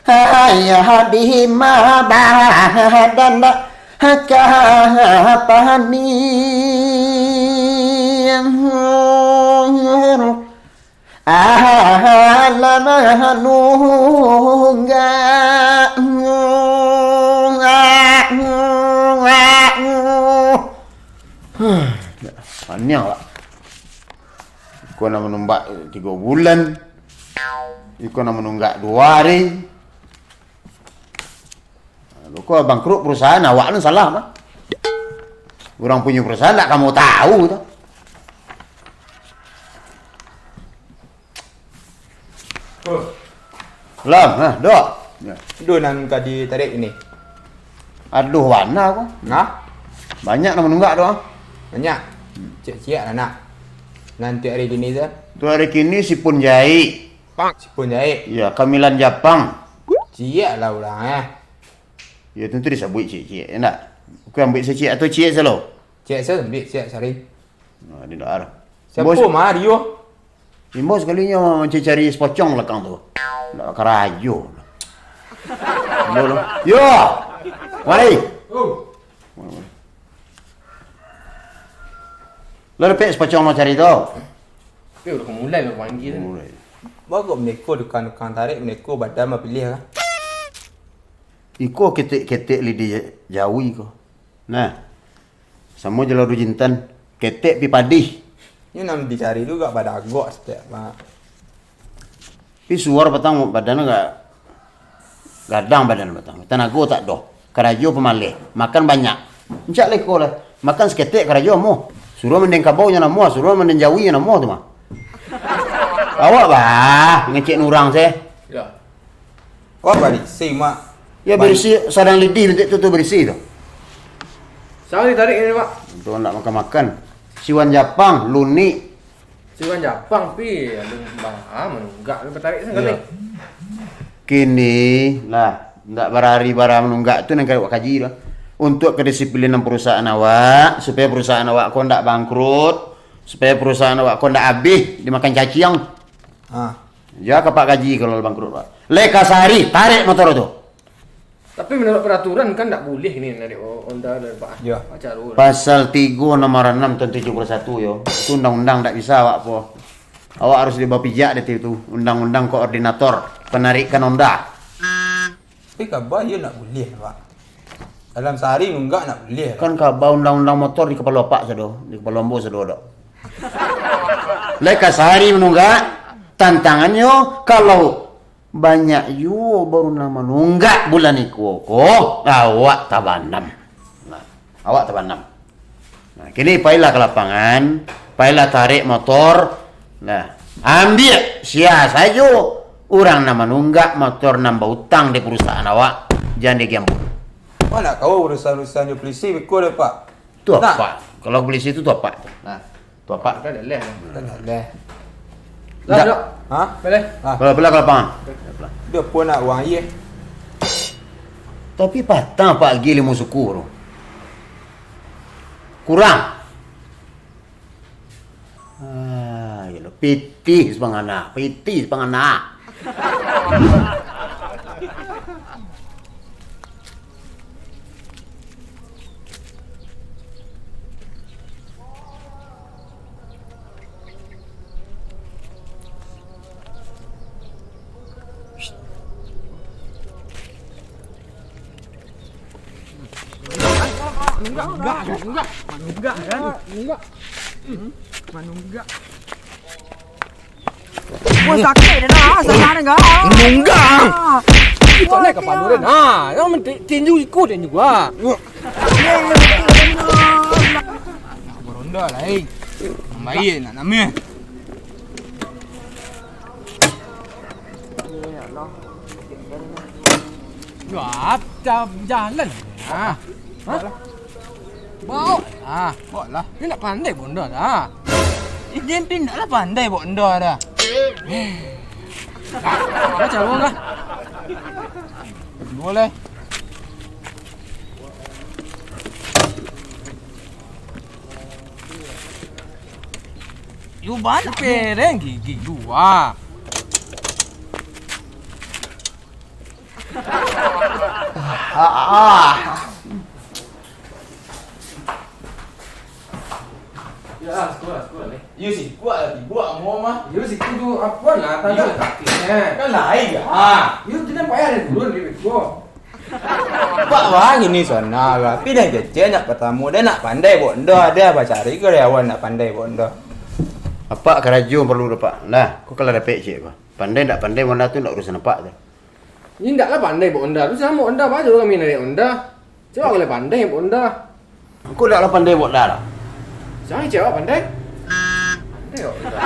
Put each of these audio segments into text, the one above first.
Hayadi ma badan hakapani alamanunga panjang lah. Kau nak menunggak 3 bulan, kau nak menunggak 2 hari. Kau bangkrut perusahaan, awak lu salah mah. Orang punya perusahaan tak kamu tahu tu. Lam, dok. Aduh, nan tadi tarik ini. Aduh, warna aku. Nah, banyak nak menunggak doang. banyak. Cik-cik anak. Nanti hari ini tu. Tu hari kini si pun jahit. Sipun jahit. Ya, kamilan Jepang. Cik lah orang Ya, tentu disebut cik-cik. Ya tak? Bukan ambil secik atau cik selalu. Cik saya ambil cik sehari. Nah, dia tak arah. Siapa mah Rio? Imbo sekalinya macam cari sepocong belakang tu. Nak kerajo. Yo. Mari. Lalu pek sepocong mau cari tu. Tapi udah mulai panggil kan. Bagus meneko dukan-dukan tarik meneko badan mah pilih kan. Iko ketek lidah Jawi ko. Nah. Sama je lalu jintan ketek pi padih. Ini nam dicari juga pada agak setiap mak. Pi suar batang badan enggak gadang badan batang. Tenaga tak doh. Kerajo pemalih. Makan banyak. Encak leko lah. Makan seketek kerajo mo. Suruh mendeng kabaunya namo, suruh mendeng Jawinya namo tu mah. Awak bah ngecek nurang saya. Ya. Wah bersih mak. Ya bersih sarang lidih bentuk tu bersih tu. Siapa ditarik ini pak? Untuk nak makan-makan. Siwan Jepang, Luni. Siwan Jepang pi, ada paham enggak bertarik sangat ni. Kini lah, ndak berhari bara menunggak tu nang kau kaji lah. Untuk kedisiplinan perusahaan awak, supaya perusahaan awak kau ndak bangkrut, supaya perusahaan awak kau ndak habis dimakan caciang. Ya kapak gaji kalau bangkrut pak. Leka sehari, tarik motor tu. Tapi menurut peraturan kan tak boleh ni dari Honda dan Pak. Ya. Pacar. Pasal 3 nomor 6 tahun 71 yo. Itu undang-undang tak bisa awak po. Awak harus dibawa pijak deh itu. Undang-undang koordinator penarikan Honda. Tapi kabar dia nak boleh pak. Dalam sehari enggak nak boleh. Kan kabar undang-undang motor di kepala pak sedo, di kepala ambo sedo dok. Leka sehari menunggak. Tantangannya kalau banyak you baru nama nunggak bulan iku ko awak tabanam. Nah, awak tabanam. Nah, kini pailah ke lapangan, pailah tarik motor. Nah, ambil sia saja orang nama nunggak motor nambah utang di perusahaan awak, jangan digambur. Wah nak kau urusan-urusan di polisi beko dah pak. Tu apa? Kalau polisi itu tu apa? Nah, tu apa? Kan dah leh. Tak nak leh. Dah, dok. Ha? Boleh. Belah ke lapangan. Dia pun nak uang ye. Tapi patah Pak Gili musuku tu. Kurang. Ya piti sepangana, piti sepangana. Manunggak. Wah sakit dah dah, sana enggak. Nunggak. Kita naik kapal dulu nah. Yang tinju ikut dan juga. Beronda lah Baik nak namanya. Wah, jalan. Ah. Bawa. Bawa lah. Dia nak pandai bonda dah. Dia tidaklah pandai bonda dah. Baca dulu lah. Boleh. You banyak pereng gigi lu ah. Ya, sekolah ni. You sih kuat lah dibuat mau mah. You sih kudu apa lah tanya kakinya. Kan lain ke? You tidak payah ada dulu ni gua. Pak wah ini sana lah. Tapi dah kecil nak bertamu dia nak pandai bonda dia apa cari karyawan nak pandai bonda. Apa kerajaan perlu dapat? Lah, kau kalau dapat cik apa? Pandai tak pandai Honda tu nak urusan apa tu? Ini tak lah pandai buat Honda. Tu sama Honda apa juga kami naik Honda. Coba boleh pandai buat Honda. Kau tak lah pandai buat dah lah. Siapa cewek pandai? Pandai buat Honda.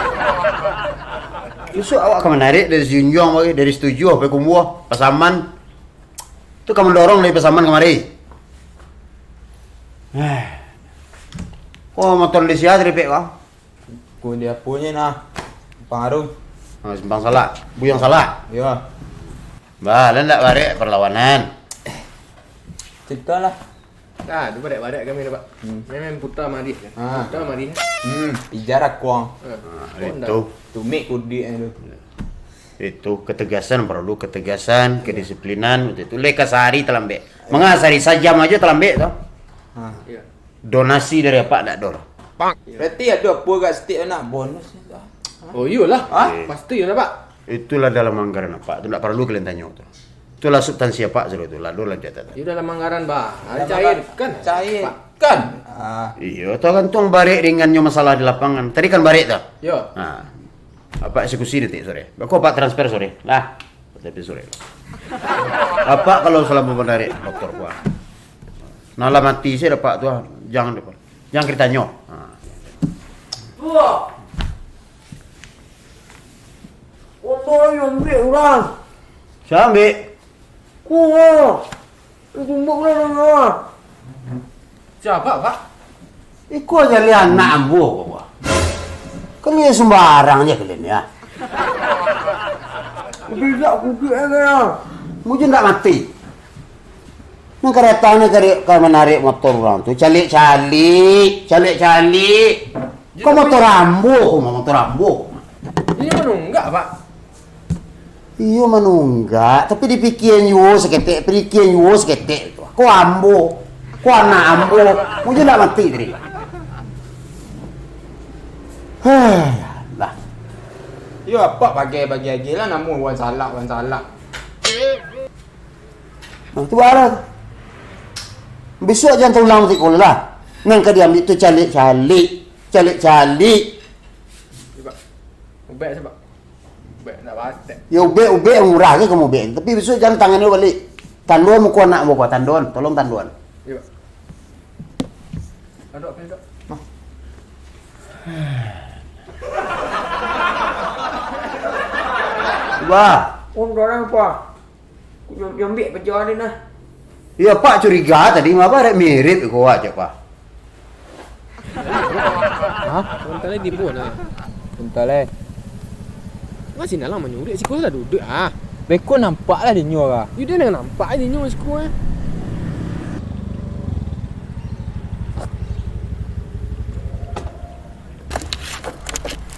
Justru awak akan menarik dari Junjong bagi, dari setuju sampai kumbuah, pasaman. Tu kamu dorong dari pasaman kemari. Oh, motor di siapa dari pek kau? Ku dia punya nah. Pengaruh. Simpang salah, buyang salah. Ya. Bah, lan tak barek perlawanan. Cerita lah. Ah, tu badak-badak kami dapat. Memang putar mari. Putar mari. Pijar kuang. Itu. Tu make kudi tu. Itu ketegasan perlu ketegasan, kedisiplinan itu leka sehari terlambat. Mengasari sajam aja terlambat tau. Ya. Donasi dari apa tak dor. Berarti ada apa kat setiap nak bonus ni tak? Oh iyalah. Ha? Pasti ya dapat. Itulah dalam anggaran apa? Itu tak perlu kalian tanya tu. Itulah substansi apa sudah itu. Lalu lah jatah. Itu dalam anggaran bah. Ada cair kan? Cair kan? Iya, tu kan tuang barek ringannya masalah di lapangan. Tadi kan barek tak? Yo. Nah, apa eksekusi detik sore? Aku apa transfer sore? Lah, tapi sore. Apa kalau selama menarik dokter gua? Nala mati saya dapat tu, jangan depan. Jangan kita nyok. Wah. Otoy yang ambil orang. Siapa ambil? Kuah. Tumbuk lah. Siapa pak? Ikut aja lihat anak ambu gua. Kalian sembarang aja kalian ya. Tidak kuki aja. Mungkin tak mati. Nang kereta ni kau menarik motor orang tu, calik. Kau motor rambu. Ini menunggak pak. Iyo menunggak, tapi dipikirin yo seketik, tu. Kau ambo, kau anak ambo, mungkin tak mati tadi. Lah, Yo apa bagi lagi lah namun wan salak. nah tu barat. Besok jangan terulang tikul lah. Nang kau diambil tu calik. Pak. Ubek sebab. Ubek nak batek. Ya ube murah ke kamu ubek. Tapi besok jangan tangan lu balik. Tanduan muka anak bawa tanduan. Tolong tanduan. Iya pak. Aduk. Wah. Orang apa? Yang ambil pejabat ni nah. Ya Pak curiga tadi ngapa ada mirip kau aja Pak. Hah? Bentar lagi pun lah. Bentar lah. Masih nak lama nyurik si kau dah duduk ah. Beko nampak lah dia nyuar lah. You dah nampak dia nyurik si kau eh.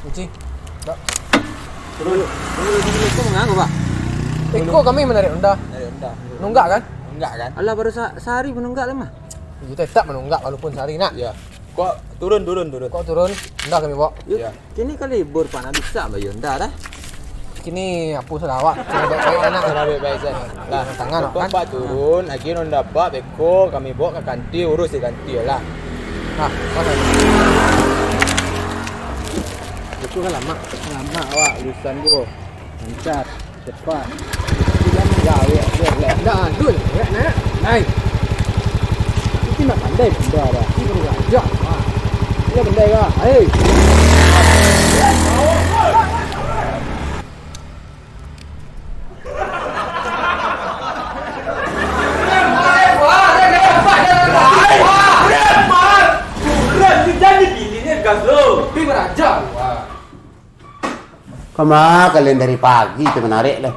Kucing. Pak. Turun. Kau menganggap pak? Kau kami menarik Honda. Dari Honda. Nunggak kan? Enggak kan? Alah baru sehari menunggak lah mah. Kita tetap menunggak walaupun sehari nak. Ya. Kau turun. Kau turun, Honda kami bawa. Ya. Kini kali libur pak nak bisa bayu Honda dah. Kini apa salah awak? Cara baik-baik anak. Cara baik-baik saja. Lah, tangan Kau kan? Pak turun, lagi Honda Pak beko kami bawa ke kanti urus di kanti lah. Nah, mana? Itu kan lama awak urusan gua. Lancar, cepat. Jangan ya. Dah, dul. Nak. Naik. Itu nak pandai benda dah. Ini baru ajar. Dia pandai kah? Hei. Ini berajar. Kemana kalian dari pagi itu menarik lah.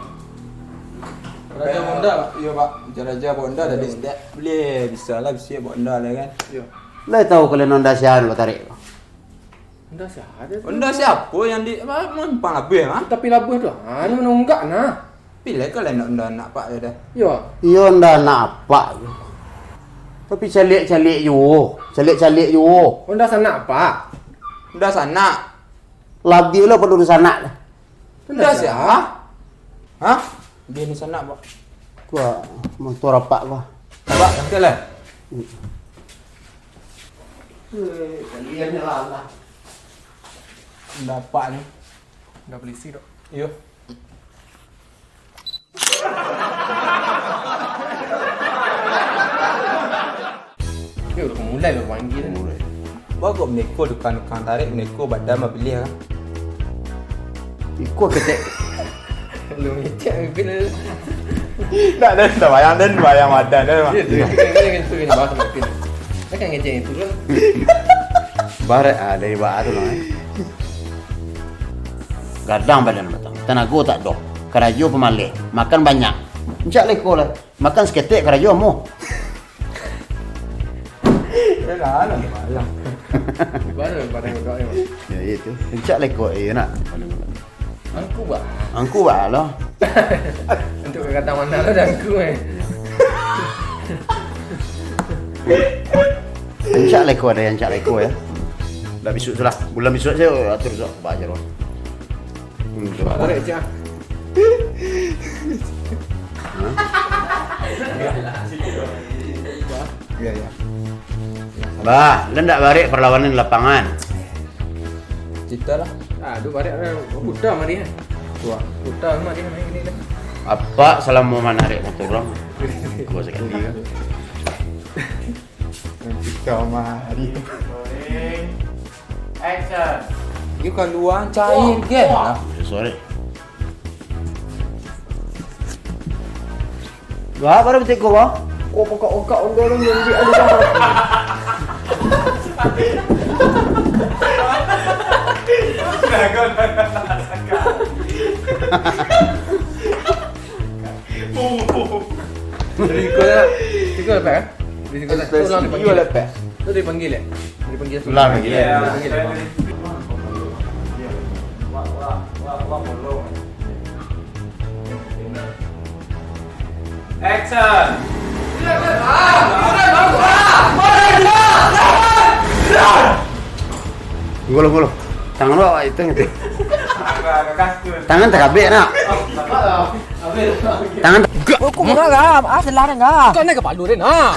Raja Honda pak. Iya Pak, raja Honda tadi tidak boleh bisa lah Honda lah kan. Yo. Lah tahu kalian Honda sian buat tarik. Honda siapa? Honda siapa yang di mempang labih ah? Tapi labah tu. Ini menunggak nah. Pilih ke lain Honda pak ya dah. Ya. Iya ndak napa. Tapi calik-calik yo. Calik-calik yo. Honda sana apa? Honda sana. Labi lo perlu di sana. Honda siapa? Hah? Dia di sana, Pak. Gua motor apa gua. Pak, nanti lah. Kalian lah. Honda pak ni. Honda polisi dok. Yo. Ya udah mulai lah panggil ni. Bawa kau meneko dukan tarik meneko badan mau beli kan? Ikut ketek. Lu ngecek bila. Tak bayang badan dah. Ya tu kan tu ni bahasa mungkin. Saya kan ngecek itu kan. Bare dari batu lah. Gadang badan batang. Tenaga tak doh. Kerajo pemalih. Makan banyak. Encak leko lah. Makan seketik kerajo mu. Ya lah, bayang. Barang kau ni. Ya itu. Encak leko nak. Angku bah. Angku bah lo. Untuk kata mana lah dah angku Encak leko ada yang encak leko ya. Dah besok tu lah. Bulan besok saya atur sok bajar lo. Boleh je. Ya ya. Bah, lu ndak balik perlawanan di lapangan. Cita lah. Aduh balik buta mari. Tua. Buta mari main ini dah. Apa salah mau menarik motor orang? Gua sekali kan. Kau mari. Action. You keluar cair ke? Sorry. Wah, baru betul kau. Kau pokok-pokok orang yang dia ada. Risiko dah. Risiko lepas kan? Risiko dah. Tu orang dipanggil lepas. Tu dipanggil le. Dipanggil Ulang lagi. Dipanggil. Action. Golo. Tangan lo itu gitu. Tangan tak kabeh nak. Tangan Kau murah gak? Ah, selarang gak? Kau nak ke palu ni nah.